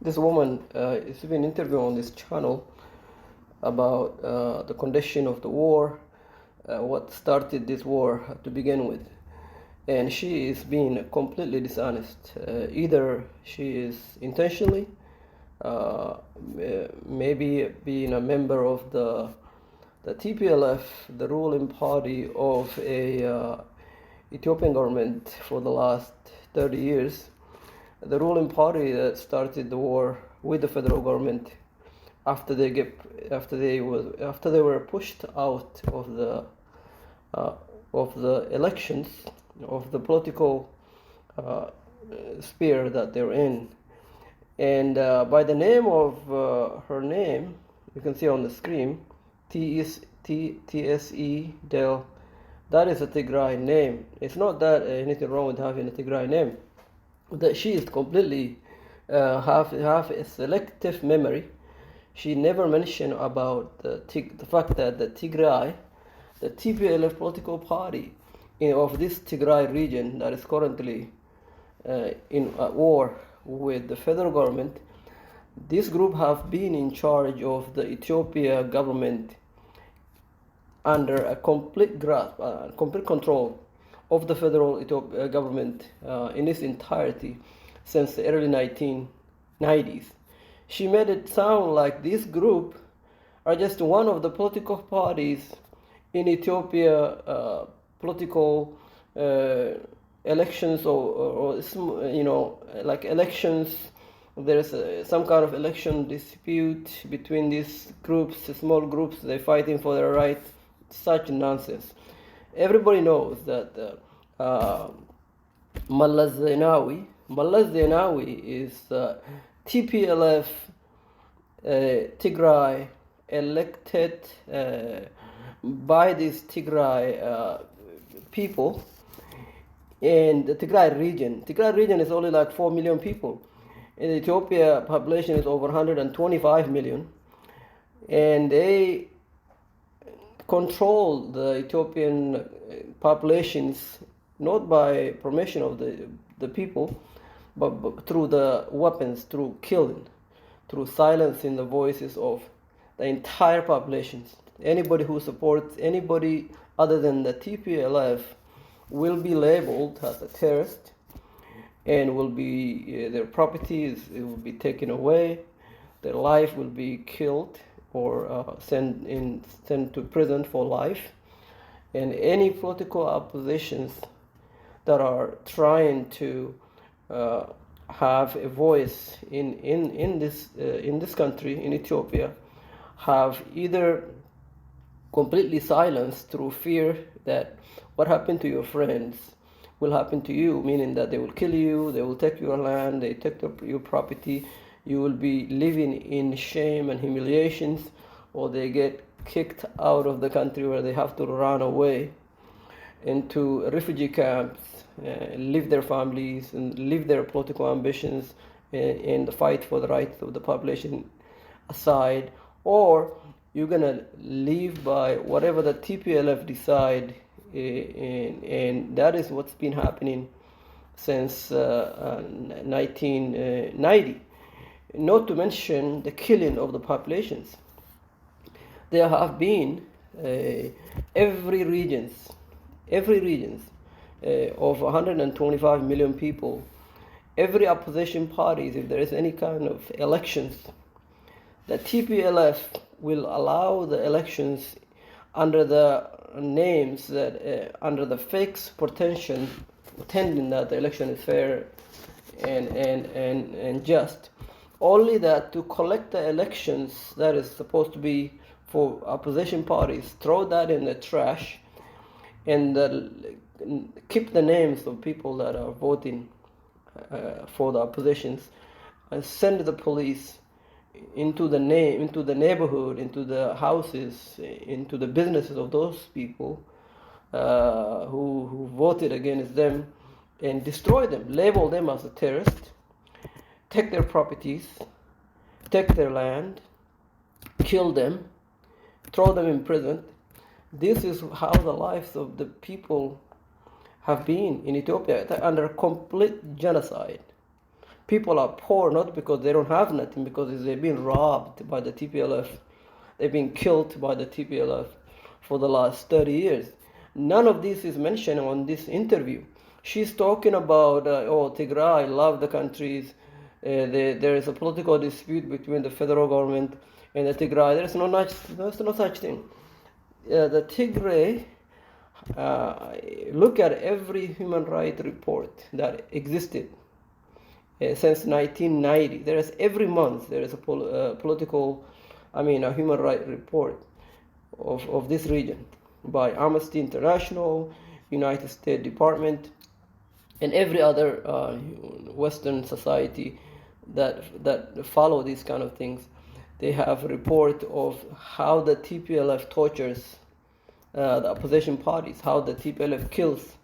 This woman is been interviewed on this channel about the condition of the war, what started this war to begin with. And she is being completely dishonest. Either she is intentionally, maybe being a member of the Tplf, the ruling party of a Ethiopian government for the last 30 years, the ruling party that started the war with the federal government after they were pushed out of the elections, of the political sphere that they're in. And by the name of her name, you can see on the screen, TSE Del. That is a Tigray name. It's not that anything wrong with having a Tigray name. That she is completely have a selective memory. She never mentioned about the fact that the Tigray, the Tplf political party of this Tigray region that is currently in war with the federal government, this group have been in charge of the Ethiopia government under a complete grasp, complete control of the federal Ethiopia government in its entirety since the early 1990s. She made it sound like this group are just one of the political parties in Ethiopia political elections or like elections. There's some kind of election dispute between these groups, small groups. They're fighting for their rights. Such nonsense. Everybody knows that Malaz Zenawi is Tplf Tigray elected by these Tigray people in the Tigray region. Tigray region is only like 4 million people. In Ethiopia, population is over 125 million, and they control the Ethiopian populations not by permission of the people, but through the weapons, through killing, through silencing the voices of the entire populations. Anybody who supports anybody other than the Tplf will be labeled as a terrorist, and will be their properties will be taken away, their life will be killed or sent to prison for life. And any political oppositions that are trying to have a voice in this country, in Ethiopia, have either completely silenced through fear that what happened to your friends will happen to you, meaning that they will kill you, they will take your land, they take your property, you will be living in shame and humiliations, or they get kicked out of the country where they have to run away into refugee camps, leave their families and leave their political ambitions and the fight for the rights of the population aside, or you're gonna live by whatever the Tplf decide, and that is what's been happening since 1990. Not to mention the killing of the populations. There have been every regions of 125 million people, every opposition parties, if there is any kind of elections, the Tplf will allow the elections under the names that under the fake pretending that the election is fair and just, only that to collect the elections that is supposed to be for opposition parties, throw that in the trash, and keep the names of people that are voting for the oppositions, and send the police into the neighborhood, into the houses, into the businesses of those people who voted against them, and destroy them, label them as a terrorist, take their properties, take their land, kill them, throw them in prison. This is how the lives of the people have been in Ethiopia under complete genocide. People are poor not because they don't have nothing, because they've been robbed by the TPLF. They've been killed by the TPLF for the last 30 years. None of this is mentioned on this interview. She's talking about, Tigray, love the countries. There is a political dispute between the federal government and the Tigray. There's no such thing. The Tigray, look at every human rights report that existed since 1990. There is every month there is a a human rights report of this region by Amnesty International, United States Department, and every other Western society that follow these kind of things. They have a report of how the TPLF tortures the opposition parties, how the TPLF kills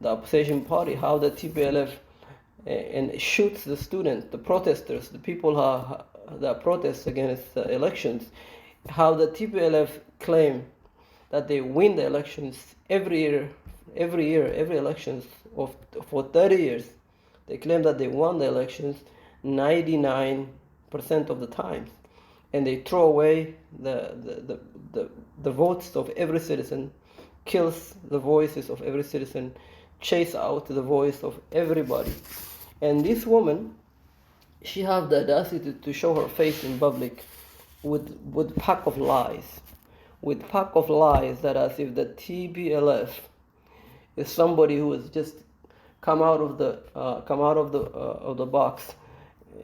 the opposition party, how the TPLF and shoots the students, the protesters, the people that protest against the elections, how the TPLF claim that they win the elections every elections for 30 years. They claim that they won the elections 99% of the time, and they throw away the votes of every citizen, kills the voices of every citizen, chase out the voice of everybody. And this woman, she have the audacity to show her face in public with pack of lies, that as if the TPLF is somebody who has just come out of the box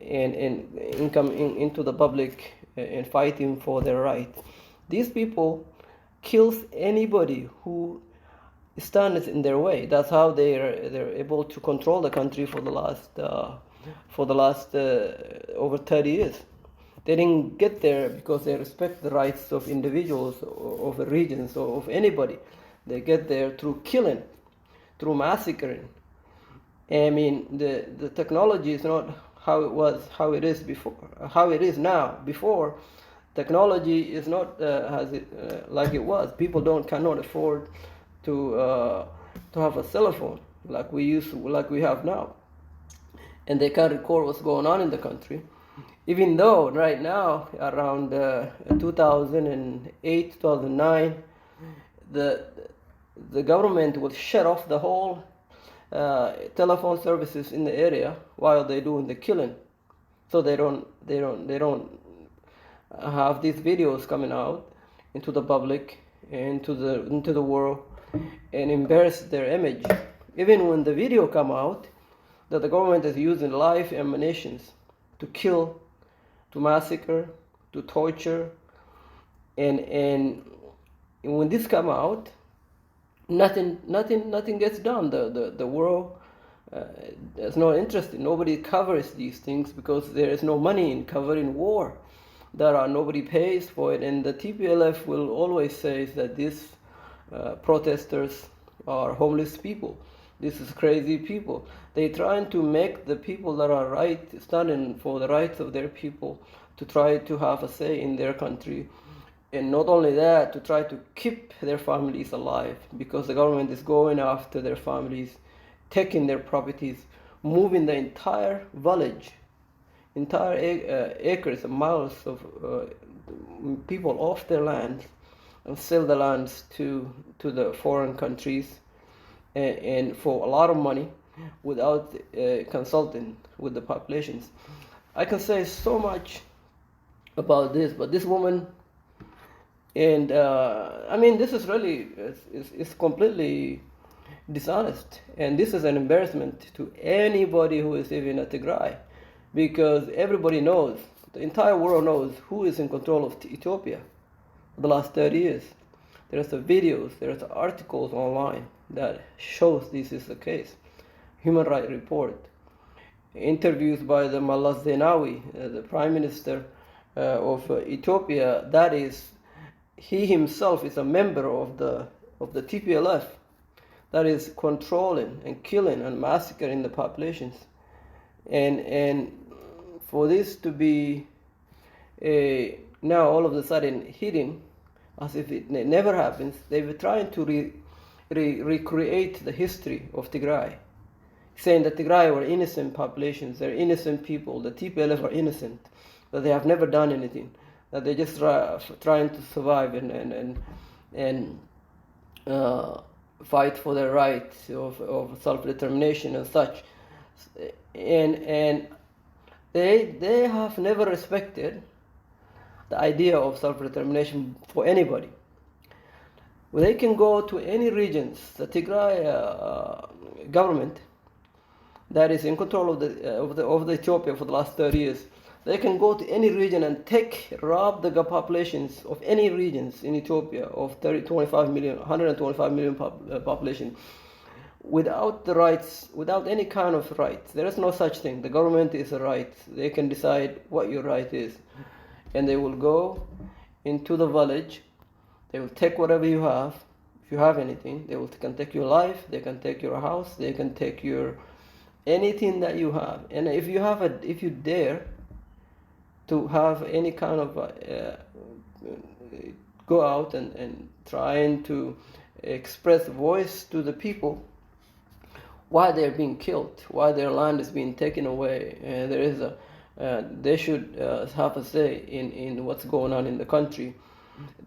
and come into the public and fighting for their rights. These people kills anybody who stands in their way. That's how they're able to control the country for the last over 30 years. They didn't get there because they respect the rights of individuals, of regions, or of anybody. They get there through killing, through massacring. I mean, the technology is not how it is now. Before, technology is not like it was. People cannot afford to have a cell phone like we have now, and they can't record what's going on in the country. Even though right now, around 2008, 2009, the government will shut off the whole telephone services in the area while they're doing the killing, so they don't have these videos coming out into the public, into the world, and embarrass their image. Even when the video come out that the government is using live ammunitions to kill, to massacre, to torture, and when this come out, nothing gets done. The world is not interested. Nobody covers these things because there is no money in covering war. Nobody pays for it, and the TPLF will always say that these protesters are homeless people. This is crazy people. They're trying to make the people that are standing for the rights of their people to try to have a say in their country. And not only that, to try to keep their families alive, because the government is going after their families, taking their properties, moving the entire village, entire acres and miles of people off their lands, and sell the lands to the foreign countries, and for a lot of money, without consulting with the populations. I can say so much about this, but this woman, and this is really it's completely dishonest, and this is an embarrassment to anybody who is living in Tigray, because everybody knows, the entire world knows who is in control of Ethiopia for the last 30 years. There's the videos, there's the articles online that shows this is the case. Human Rights Report, interviews by the Mallas Zenawi, the Prime Minister of Ethiopia. That is, he himself is a member of the TPLF that is controlling and killing and massacring the populations. And for this to be now all of a sudden hidden, as if it never happens, they were trying to recreate the history of Tigray. saying that Tigray were innocent populations, they're innocent people, the Tplf are innocent, that they have never done anything, that they're just trying to survive and fight for their right of self-determination and such. And they have never respected the idea of self-determination for anybody. They can go to any regions. The Tigray government that is in control of the Ethiopia for the last 30 years, they can go to any region and rob the populations of any regions in Ethiopia of 125 million population without the rights, without any kind of rights. There is no such thing. The government is a right. They can decide what your right is. And they will go into the village. They will take whatever you have. If you have anything, they can take your life. They can take your house. They can take your anything that you have. And if you dare to have any kind of go out and trying to express voice to the people why they're being killed, why their land is being taken away, and there is they should have a say in what's going on in the country.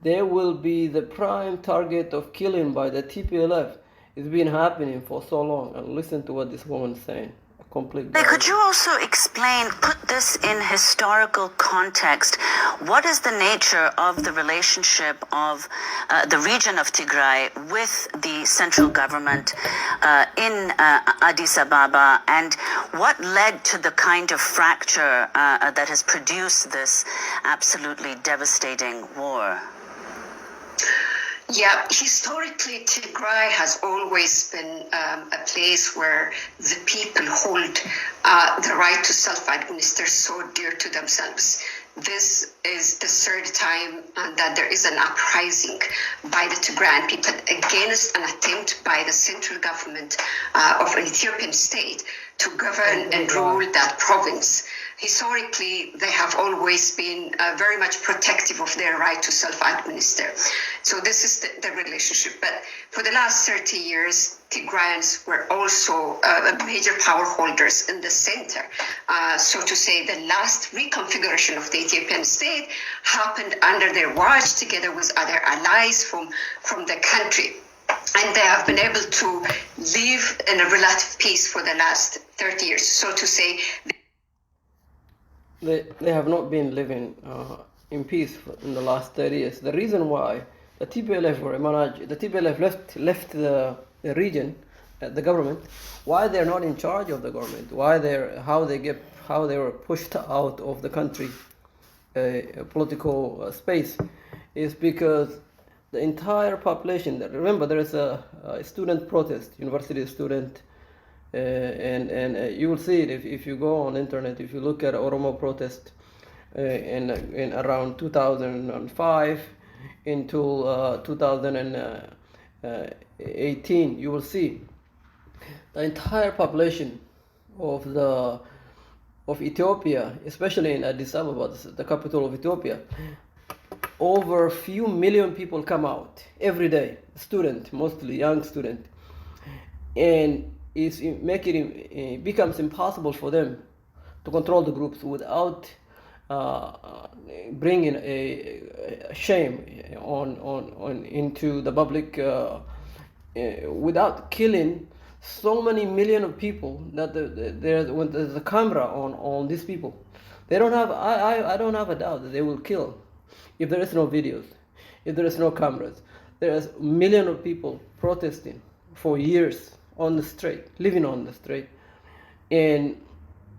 They will be the prime target of killing by the Tplf. It's been happening for so long. And listen to what this woman's saying. Could you also explain, put this in historical context? What is the nature of the relationship of the region of Tigray with the central government in Addis Ababa, and what led to the kind of fracture that has produced this absolutely devastating war? Yeah, historically, Tigray has always been a place where the people hold the right to self-administer so dear to themselves. This is the third time that there is an uprising by the Tigrayan people against an attempt by the central government of an Ethiopian state to govern and rule that province. Historically, they have always been very much protective of their right to self-administer. So this is the relationship. But for the last 30 years, Tigrayans were also major power holders in the center. So to say, the last reconfiguration of the Ethiopian state happened under their watch, together with other allies from the country. And they have been able to live in a relative peace for the last 30 years. So to say, they have not been living in peace in the last 30 years. The reason why the Tplf left the region, the government, why they're not in charge of the government, how they were pushed out of the country, political space, is because the entire population. Remember, there is a student protest, university student. And you will see it if you go on internet. If you look at Oromo protest in around 2005 until 2018, you will see the entire population of Ethiopia, especially in Addis Ababa, the capital of Ethiopia. Over a few million people come out every day, mostly young student, and it becomes impossible for them to control the groups without bringing a shame into the public, without killing so many million of people that when there's a camera on these people, they don't have. I don't have a doubt that they will kill if there is no videos, if there is no cameras. There is a million of people protesting for years on the street, living on the street, and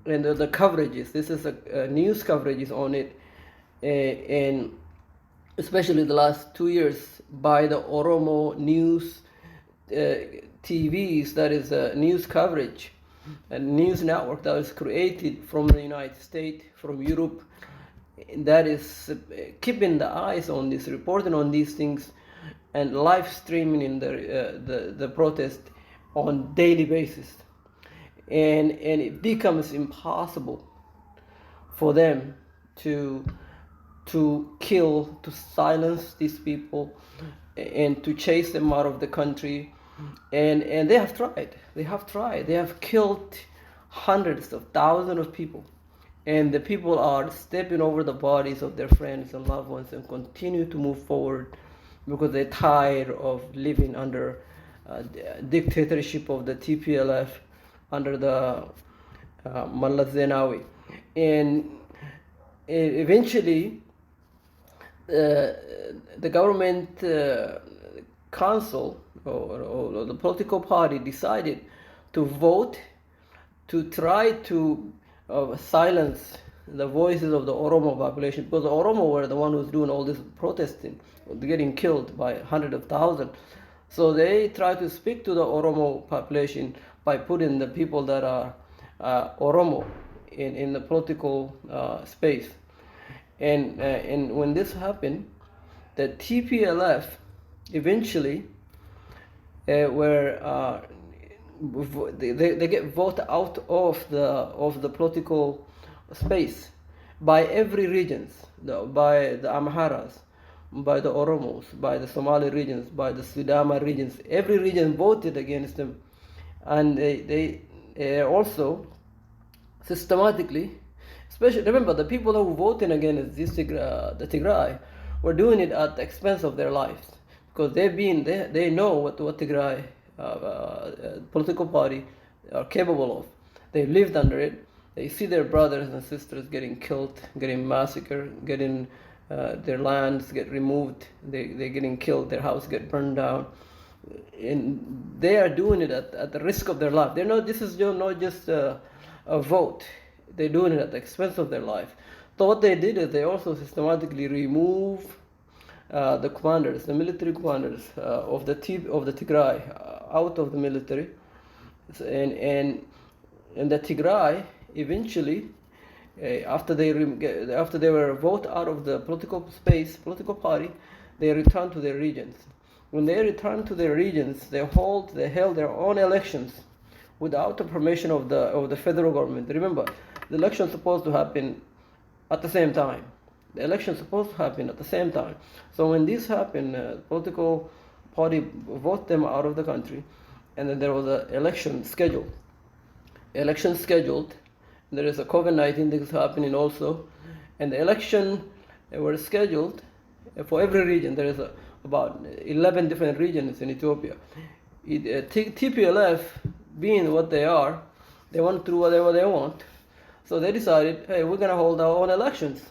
the coverages. This is a news coverages on it, and especially the last 2 years by the Oromo news TVs. That is a news coverage, a news network that was created from the United States, from Europe, that is keeping the eyes on this, reporting on these things, and live streaming in the protest on daily basis, and it becomes impossible for them to kill, to silence these people, and to chase them out of the country, and they have tried. They have killed hundreds of thousands of people, and the people are stepping over the bodies of their friends and loved ones and continue to move forward because they're tired of living under dictatorship of the Tplf, under the Mallat Zenawi. And eventually the government council or the political party decided to vote to try to silence the voices of the Oromo population, because the Oromo were the one who's doing all this protesting, getting killed by hundreds of thousands. So they try to speak to the Oromo population by putting the people that are Oromo in the political space. And when this happened, the Tplf eventually were they get voted out of the political space by every regions, by the Amharas, by the Oromos, by the Somali regions, by the Sudama regions. Every region voted against them, and they also systematically, especially remember the people who voted against this the Tigray were doing it at the expense of their lives, because they know what Tigray political party are capable of. They lived under it. They see their brothers and sisters getting killed, getting massacred, getting their lands get removed. They're getting killed. Their house get burned down, and they are doing it at the risk of their life. They're not. This is not just a vote. They're doing it at the expense of their life. So what they did is they also systematically remove the commanders, the military commanders of the Tigray out of the military, and the Tigray eventually, after they were voted out of the political space, political party, they returned to their regions. When they returned to their regions, they held their own elections without the permission of the federal government. Remember, the election is supposed to happen at the same time. The election is supposed to happen at the same time. So when this happened, political party voted them out of the country, and then there was an election scheduled. There is a COVID-19 that is happening also, and the election were scheduled for every region. There is about 11 different regions in Ethiopia. Tplf, being what they are, they want to do whatever they want. So they decided, hey, we're going to hold our own elections.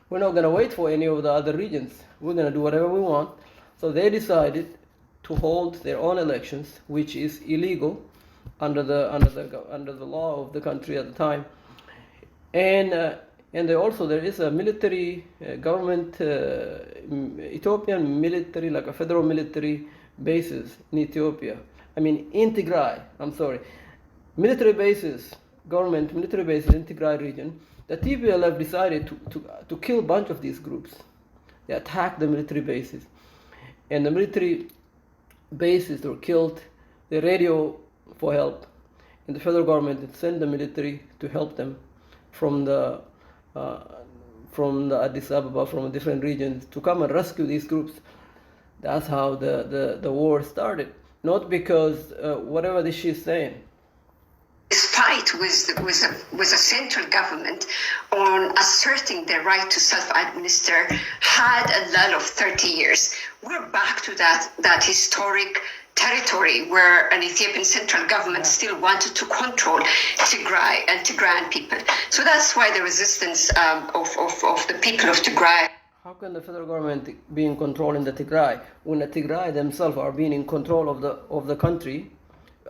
We're not going to wait for any of the other regions. We're going to do whatever we want. So they decided to hold their own elections, which is illegal under the law of the country at the time. And there is a military government, Ethiopian military, like a federal military bases in Ethiopia. I mean, in Tigray. I'm sorry, military bases. Government military bases in Tigray region. The Tplf decided to kill a bunch of these groups. They attacked the military bases, and the military bases were killed. They radio for help, and the federal government sent the military to help them from the Addis Ababa, from different regions, to come and rescue these groups. That's how the war started. Not because whatever this she's saying. This fight with a central government on asserting their right to self-administer had a lull of 30 years. We're back to that historic territory where an Ethiopian central government still wanted to control Tigray and Tigrayan people. So that's why the resistance of the people of Tigray. How can the federal government be in control in the Tigray when the Tigray themselves are being in control of the country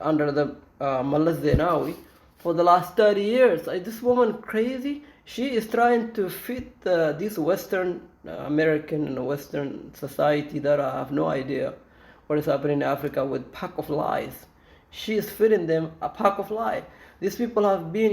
under the Mallat Zenawi for the last 30 years? Is this woman crazy? She is trying to fit this Western American and Western society that I have no idea what is happening in Africa with pack of lies. She is fitting them a pack of lies. These people have been